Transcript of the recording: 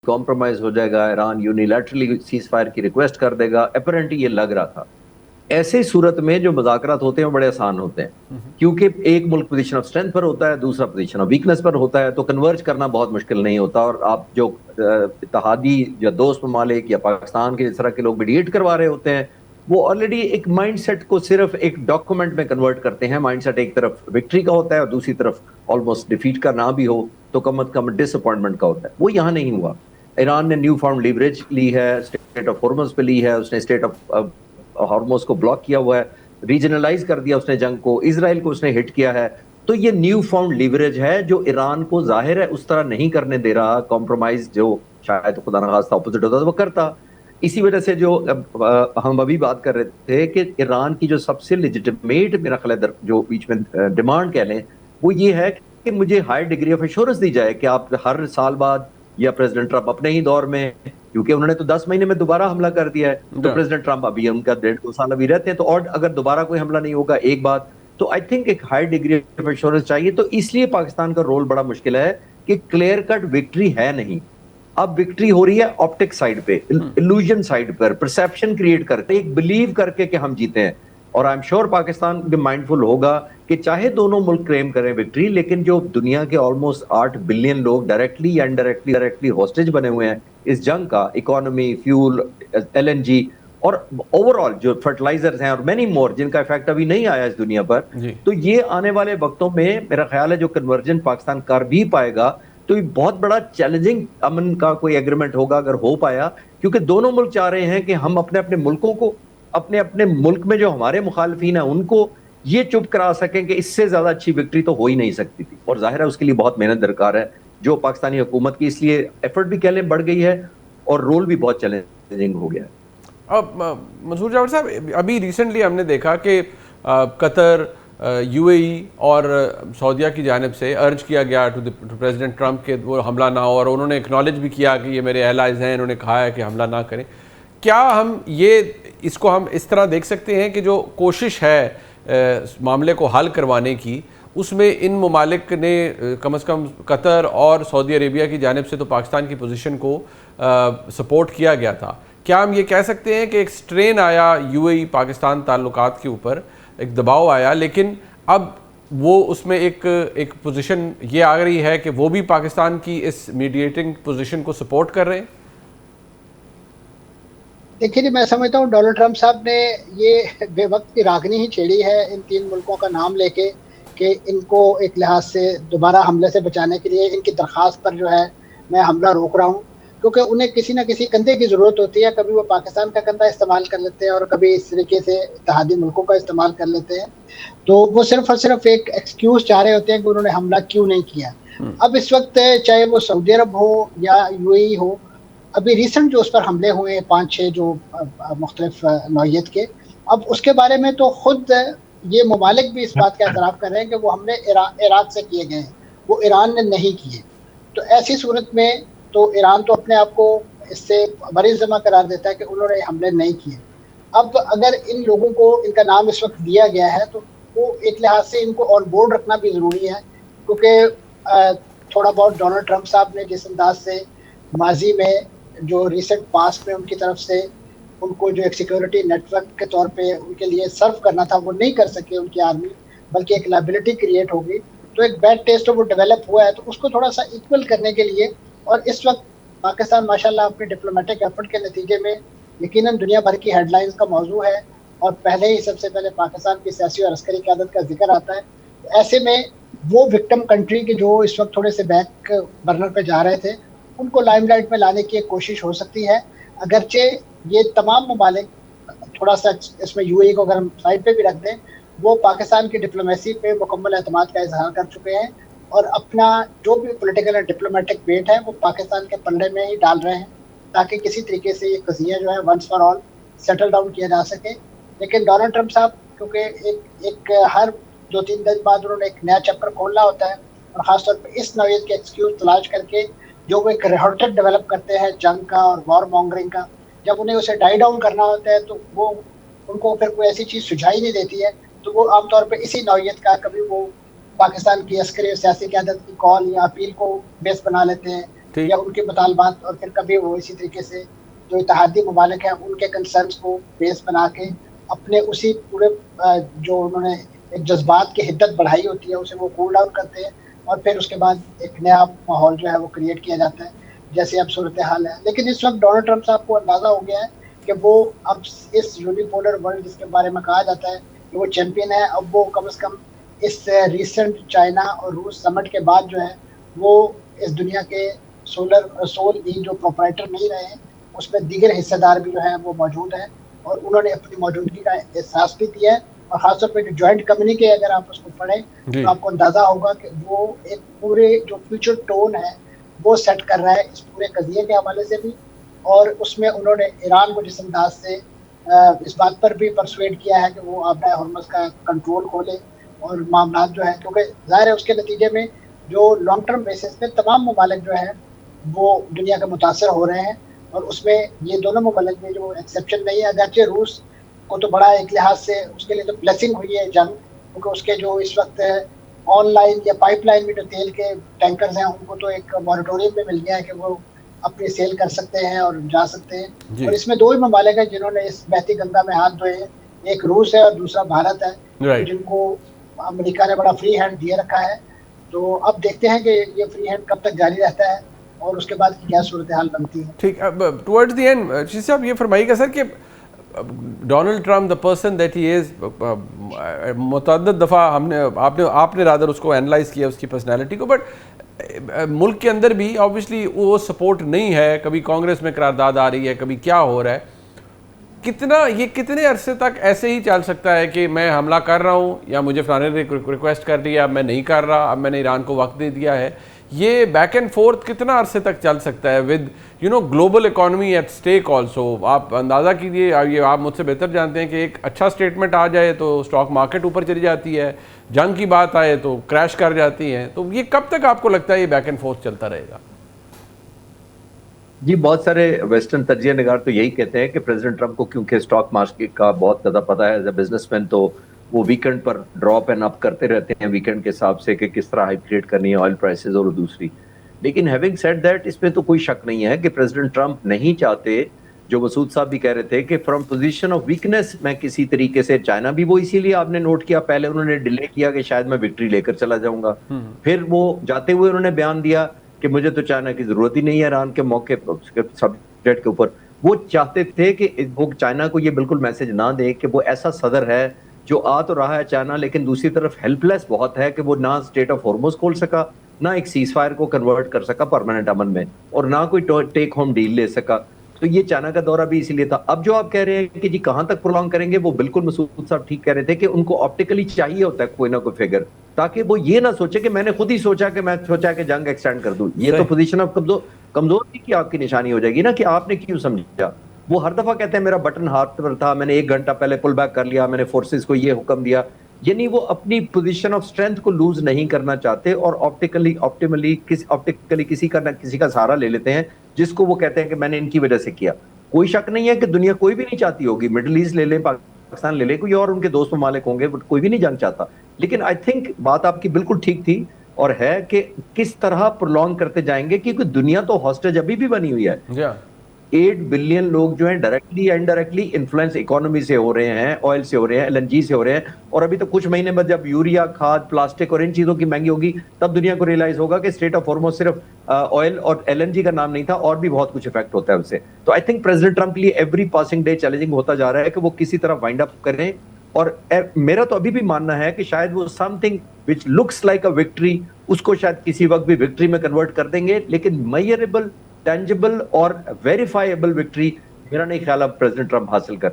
Compromise हो जाएगा, Iran unilaterally cease fire की रिक्वेस्ट कर देगा, अपेरेंटली ये लग रहा था। ऐसे सूरत में जो मुज़ाकरात होते हैं वो बड़े आसान होते हैं, क्योंकि एक मुल्क पोजीशन ऑफ स्ट्रेंथ पर होता है, दूसरा पोजीशन ऑफ वीकनेस पर होता है, तो कन्वर्ज करना बहुत मुश्किल नहीं होता। और आप जो इत्तेहादी या दोस्त ममालिक या पाकिस्तान के इस तरह के लोग मीडिएट करवा रहे होते हैं, वो ऑलरेडी एक माइंडसेट को सिर्फ एक डॉक्यूमेंट में कन्वर्ट करते हैं। माइंडसेट एक तरफ विक्ट्री का होता है और दूसरी तरफ ऑलमोस्ट डिफीट का ना भी हो तो कम अज कम डिसअपॉइंटमेंट का होता है। वो यहाँ नहीं हुआ। ईरान ने न्यू फॉर्म लीवरेज ली है, स्टेट ऑफ हॉर्मस पे ली है, उसने स्टेट ऑफ हॉर्मोस को ब्लॉक किया हुआ है, रीजनलाइज कर दिया उसने जंग को, इसराइल को उसने हिट किया है। तो ये न्यू फाउंड लीवरेज है जो ईरान को जाहिर है उस तरह नहीं करने दे रहा। कॉम्प्रोमाइज जो शायद खुदा न खास्ता ऑपोजिट होता तो वो करता। इसी वजह से जो हम अभी बात कर रहे थे कि ईरान की जो सबसे लेजिटिमेट मेरा ख्याल है जो बीच में डिमांड कह लें, वो ये है कि मुझे हाई डिग्री ऑफ एश्योरेंस दी जाए कि आप हर साल बाद, या प्रेसिडेंट ट्रंप अपने ही दौर में, क्योंकि उन्होंने तो 10 महीने में दोबारा हमला कर दिया है, तो प्रेसिडेंट ट्रंप अभी उनका 1.5-2 साल अभी रहते हैं, तो और अगर दोबारा कोई हमला नहीं होगा एक बात, तो आई थिंक एक हाई डिग्री ऑफ एश्योरेंस चाहिए। तो इसलिए पाकिस्तान का रोल बड़ा मुश्किल है कि क्लियर कट विक्ट्री है नहीं। अब विक्ट्री हो रही है ऑप्टिक साइड पे, इल्यूजन साइड पर, परसेप्शन क्रिएट करके, एक बिलीव करके कि हम जीते हैं। और आई एम श्योर पाकिस्तान भी माइंडफुल होगा कि चाहे दोनों मुल्क क्लेम करें विक्ट्री, लेकिन जो दुनिया के ऑलमोस्ट 8 बिलियन लोग डायरेक्टली या इनडायरेक्टली हॉस्टेज बने हुए हैं इस जंग का, इकोनॉमी, फ्यूल, एलएनजी और ओवरऑल जो फर्टिलाइजर्स हैं और मेनी मोर जिनका इफेक्ट अभी नहीं आया इस दुनिया पर, तो ये आने वाले वक्तों में मेरा ख्याल है जो कन्वर्जन पाकिस्तान कर भी पाएगा तो ये बहुत बड़ा चैलेंजिंग अमन का कोई एग्रीमेंट होगा अगर हो पाया, क्योंकि दोनों मुल्क चाह रहे हैं कि हम अपने अपने मुल्कों को, अपने अपने मुल्क में जो हमारे मुखालफीन है उनको ये चुप करा सकें कि इससे ज्यादा अच्छी विक्ट्री तो हो ही नहीं सकती थी। और जाहिर है उसके लिए बहुत मेहनत दरकार है जो पाकिस्तानी हुकूमत की, इसलिए एफर्ट भी कह लें बढ़ गई है और रोल भी बहुत चैलेंजिंग हो गया है। अब मंसूर जावर साहब, अभी रिसेंटली हमने देखा कि कतर, यूएई और सऊदीया की जानिब से अर्ज किया गया टू प्रेसिडेंट ट्रंप के वो हमला ना हो, और उन्होंने एक्नॉलेज भी किया कि ये मेरे एलाइज हैं, इन्होंने कहा है कि हमला ना करें। क्या हम इसको हम इस तरह देख सकते हैं कि जो कोशिश है मामले को हल करवाने की, उसमें इन ममालिक ने कम से कम कतर और सऊदी अरेबिया की जानिब से तो पाकिस्तान की पोजीशन को सपोर्ट किया गया था। क्या हम ये कह सकते हैं कि एक स्ट्रेन आया यूएई पाकिस्तान ताल्लुकात के ऊपर, एक दबाव आया, लेकिन अब वो उसमें एक पोजीशन ये आ रही है कि वो भी पाकिस्तान की इस मीडिएटिंग पोजीशन को सपोर्ट कर रहे हैं? देखिए, मैं समझता हूँ डोनाल्ड ट्रंप साहब ने ये बेवक्त की रागनी ही छेड़ी है इन 3 मुल्कों का नाम लेके कि इनको एक लिहाज से दोबारा हमले से बचाने के लिए इनकी दरख्वास्त पर जो है मैं हमला रोक रहा हूँ, क्योंकि उन्हें किसी न किसी कंधे की ज़रूरत होती है। कभी वो पाकिस्तान का कंधा इस्तेमाल कर लेते हैं और कभी इस तरीके से इत्तेहादी मुल्कों का इस्तेमाल कर लेते हैं। तो वो सिर्फ और सिर्फ एक एक्सक्यूज़ चाह रहे होते हैं कि उन्होंने हमला क्यों नहीं किया। अब इस वक्त चाहे वो सऊदी अरब हो या यूएई हो, अभी रिसेंट जो उस पर हमले हुए 5-6 जो मुख्तलिफ नौइयत के, अब उसके बारे में तो खुद ये ममालिक भी इस बात का एतराफ़ कर रहे हैं कि वो हमले इराक से किए गए हैं, वो ईरान ने नहीं किए। तो ऐसी सूरत में तो ईरान तो अपने आप को इससे बरी ज़िम्मा करार देता है कि उन्होंने हमले नहीं किए। अब अगर इन लोगों को इनका नाम इस वक्त दिया गया है तो वो एक लिहाज से इनको ऑन बोर्ड रखना भी ज़रूरी है, क्योंकि थोड़ा बहुत डोनाल्ड ट्रंप साहब ने जिस अंदाज से माजी में जो रिसेंट पास्ट में उनकी तरफ से उनको जो एक सिक्योरिटी नेटवर्क के तौर पे उनके लिए सर्व करना था वो नहीं कर सके उनकी आर्मी, बल्कि एक लायबिलिटी क्रिएट होगी, तो एक बैड टेस्ट वो डेवलप हुआ है। तो उसको थोड़ा सा इक्वल करने के लिए, और इस वक्त पाकिस्तान माशाल्लाह अपने डिप्लोमेटिक एफर्ट के नतीजे में यकीनन दुनिया भर की हेडलाइंस का मौजू है, और पहले ही सबसे पहले पाकिस्तान की सियासी और अस्करी क़यादत का जिक्र आता है। तो ऐसे में वो विक्टिम कंट्री के जो इस वक्त थोड़े से बैक बर्नर पे जा रहे थे, उनको लाइमलाइट में लाने की एक कोशिश हो सकती है। अगरचे ये तमाम ममालिक, थोड़ा सा इसमें यूएई को अगर हम साइड पे भी रख दें, वो पाकिस्तान की डिप्लोमेसी पे मुकम्मल एतमाद का इजहार कर चुके हैं और अपना जो भी पॉलिटिकल और डिप्लोमेटिक वेट है वो पाकिस्तान के पल्ले में ही डाल रहे हैं, ताकि किसी तरीके से ये कज़िया जो है once for all settle down किया जा सके। लेकिन डोनाल्ड ट्रंप साहब क्योंकि एक हर 2-3 दिन बाद उन्होंने एक नया चैप्टर खोलना होता है, और ख़ासतौर पर इस नौइयत के एक्सक्यूज तलाश करके जो वो एक रेहर्टेड डेवलप करते हैं जंग का और वॉर मॉन्गरिंग का, जब उन्हें उसे डाई डाउन करना होता है तो वो उनको फिर कोई ऐसी चीज़ सुझाई नहीं देती है, तो वो आमतौर पर इसी नौइयत का कभी वो पाकिस्तान की अस्करी और सियासी क़यादत की कॉल या अपील को बेस बना लेते हैं, या उनके मुतालबात, और फिर कभी वो इसी तरीके से जो इत्तेहादी ममालिक हैं उनके कंसर्न्स को बेस बना के अपने उसी पूरे जो उन्होंने एक जज्बात की हिद्दत बढ़ाई होती है उसे वो कूल डाउन करते हैं, और फिर उसके बाद एक नया माहौल जो है वो क्रिएट किया जाता है, जैसे अब सूरत हाल है। लेकिन इस वक्त डोनाल्ड ट्रंप साहब को अंदाज़ा हो गया है कि वो अब इस यूनिपोलर वर्ल्ड जिसके बारे में कहा जाता है कि वो चैंपियन है, अब वो कम से कम इस रिसेंट चाइना और रूस समिट के बाद जो है वो इस दुनिया के सोल भी जो प्रोपराइटर नहीं रहे हैं, उसमें दीगर हिस्सेदार भी जो है वो मौजूद हैं, और उन्होंने अपनी मौजूदगी का एहसास भी किया है। और खासतौर पर जो जॉइंट कम्युनिके अगर आप उसको पढ़ें तो आपको अंदाज़ा होगा कि वो एक पूरे जो फ्यूचर टोन है वो सेट कर रहा है इस पूरे कज़िये के हवाले से भी। और उसमें उन्होंने ईरान को जिस अंदाज से इस बात पर भी परसुएड किया है कि वो आबरा हॉर्मज़ का कंट्रोल खोले और मामला जो है, क्योंकि ज़ाहिर है उसके नतीजे में जो लॉन्ग टर्म बेसिस पे तमाम ममालिक जो है वो दुनिया के मुतासर हो रहे हैं, और उसमें ये दोनों ममालिक में जो एक्सेप्शन नहीं है। अगरचे रूस को तो बड़ा एक लिहाज से उसके लिए तो ब्लेसिंग हुई है जंग, क्योंकि उसके जो इस वक्त ऑनलाइन या पाइपलाइन में जो तेल के टैंकर्स हैं उनको तो एक मॉरिटोरियम में मिल गया है कि वो अपनी सेल कर सकते हैं और जा सकते हैं। और इसमें दो ही ममालिक हैं जिन्होंने इस बहती गंगा में हाथ धोए हैं, एक रूस है और दूसरा भारत है, जिनको अमेरिका ने बड़ा फ्री हैंड दिए रखा है। तो अब देखते हैं कि ये फ्री हैंड कब तक जारी रहता है और उसके बाद की क्या सूरत हाल बनती है। ठीक, अब टुवर्ड्स द एंड शीश साहब ये फरमाइएगा सर कि Donald Trump the person that he is, मुतअद्दिद दफ़ा आपने रादर उसको एनालाइज किया उसकी पर्सनैलिटी को, बट मुल्क के अंदर भी ऑब्वियसली वो सपोर्ट नहीं है, कभी कांग्रेस में करारदाद आ रही है, कभी क्या हो रहा है। कितने अरसे तक ऐसे ही चल सकता है कि मैं हमला कर रहा हूँ या मुझे फलाने ने रिक्वेस्ट कर दिया, अब मैं नहीं कर रहा, अब मैंने ईरान को वक्त दे दिया है, ये बैक एंड फोर्थ कितना अरसे तक चल सकता है with global economy at stake also? आप अंदाज़ा कीजिए, ये आप मुझसे बेहतर जानते हैं कि एक अच्छा स्टेटमेंट आ जाए तो स्टॉक मार्केट ऊपर चली जाती है, जंग की बात आए तो क्रैश कर जाती है, तो ये कब तक आपको लगता है ये बैक एंड फोर्थ चलता रहेगा? जी, बहुत सारे वेस्टर्न तजिया निगार तो यही कहते हैं कि प्रेसिडेंट ट्रंप को क्योंकि स्टॉक मार्केट का बहुत ज़्यादा पता है एज ए बिजनेसमैन, तो वो वीकेंड पर ड्रॉप एंड अप करते रहते हैं वीकेंड के हिसाब से कि किस तरह हाइप क्रिएट करनी है ऑयल प्राइसेस और दूसरी। लेकिन हैविंग सेड दैट, इसमें तो कोई शक नहीं है कि प्रेसिडेंट ट्रंप नहीं चाहते, जो मसूद साहब भी कह रहे थे कि फ्रॉम पोजीशन ऑफ वीकनेस मैं किसी तरीके से, चाइना भी वो इसीलिए आपने नोट किया, पहले उन्होंने डिले किया कि शायद मैं विक्ट्री लेकर चला जाऊंगा, फिर वो जाते हुए उन्होंने बयान दिया कि मुझे तो चाइना की जरूरत ही नहीं है ईरान के मौके सब्जेक्ट के ऊपर। वो चाहते थे कि वो चाइना को ये बिल्कुल मैसेज ना दे कि वो ऐसा सदर है जो आ तो रहा है चाइना, लेकिन दूसरी तरफ हेल्पलेस बहुत है कि वो ना स्टेट ऑफ हॉर्मुज़ खोल सका, ना एक सीज फायर को कन्वर्ट कर सका परमानेंट अमन में, और ना कोई टेक होम डील ले सका। तो ये चाइना का दौरा भी इसीलिए था। अब जो आप कह रहे हैं कि जी कहां तक प्रोलॉन्ग करेंगे, वो बिल्कुल मसूद साहब ठीक कह रहे थे कि उनको ऑप्टिकली चाहिए होता है कोई ना कोई फिगर, ताकि वो ये ना सोचे कि मैंने खुद ही सोचा कि जंग एक्सटेंड कर दूं। ये तो पोजीशन ऑफ कमजोरी की आपकी निशानी हो जाएगी ना कि आपने क्यों समझा। वो हर दफा कहते हैं मेरा बटन हाथ पर था, मैंने 1 घंटा पहले पुल बैक कर लिया, मैंने फोर्सेस को ये हुक्म दिया। यानी वो अपनी पोजीशन ऑफ स्ट्रेंथ को लूज नहीं करना चाहते और ऑप्टिकली किसी का सहारा ले लेते हैं, जिसको वो कहते हैं कि मैंने इनकी वजह से किया। कोई शक नहीं है कि दुनिया कोई भी नहीं चाहती होगी, मिडिल ईस्ट ले लें, पाकिस्तान ले लें, कोई और उनके दोस्त ममालिक होंगे, कोई भी नहीं जंग चाहता। लेकिन आई थिंक बात आपकी बिल्कुल ठीक थी और है कि किस तरह प्रोलॉन्ग करते जाएंगे, क्योंकि दुनिया तो हॉस्टेज अभी भी बनी हुई है। 8 बिलियन लोग जो हैं डायरेक्टली या इनडायरेक्टली इन्फ्लुएंस इकोनॉमी से हो रहे हैं, ऑयल से हो रहे हैं, LNG से हो रहे हैं। और अभी तो कुछ महीने बाद जब यूरिया, खाद, प्लास्टिक और इन चीजों की महंगी होगी, तब दुनिया को रियलाइज होगा कि स्टेट ऑफ हॉर्मुज़ सिर्फ ऑयल और LNG का नाम नहीं था, और भी बहुत कुछ इफेक्ट होता है उससे। तो आई थिंक प्रेसिडेंट ट्रंप के लिए एवरी पासिंग डे चैलेंजिंग होता जा रहा है कि वो किसी तरह वाइंड अप करें। और मेरा तो अभी भी मानना है कि शायद वो something which looks like a victory, उसको शायद किसी वक्त भी विक्ट्री में कन्वर्ट कर देंगे, लेकिन मेजरेबल, टेंजिबल और वेरीफाइबल विक्ट्री मेरा नहीं ख्याल अब प्रेसिडेंट ट्रंप हासिल कर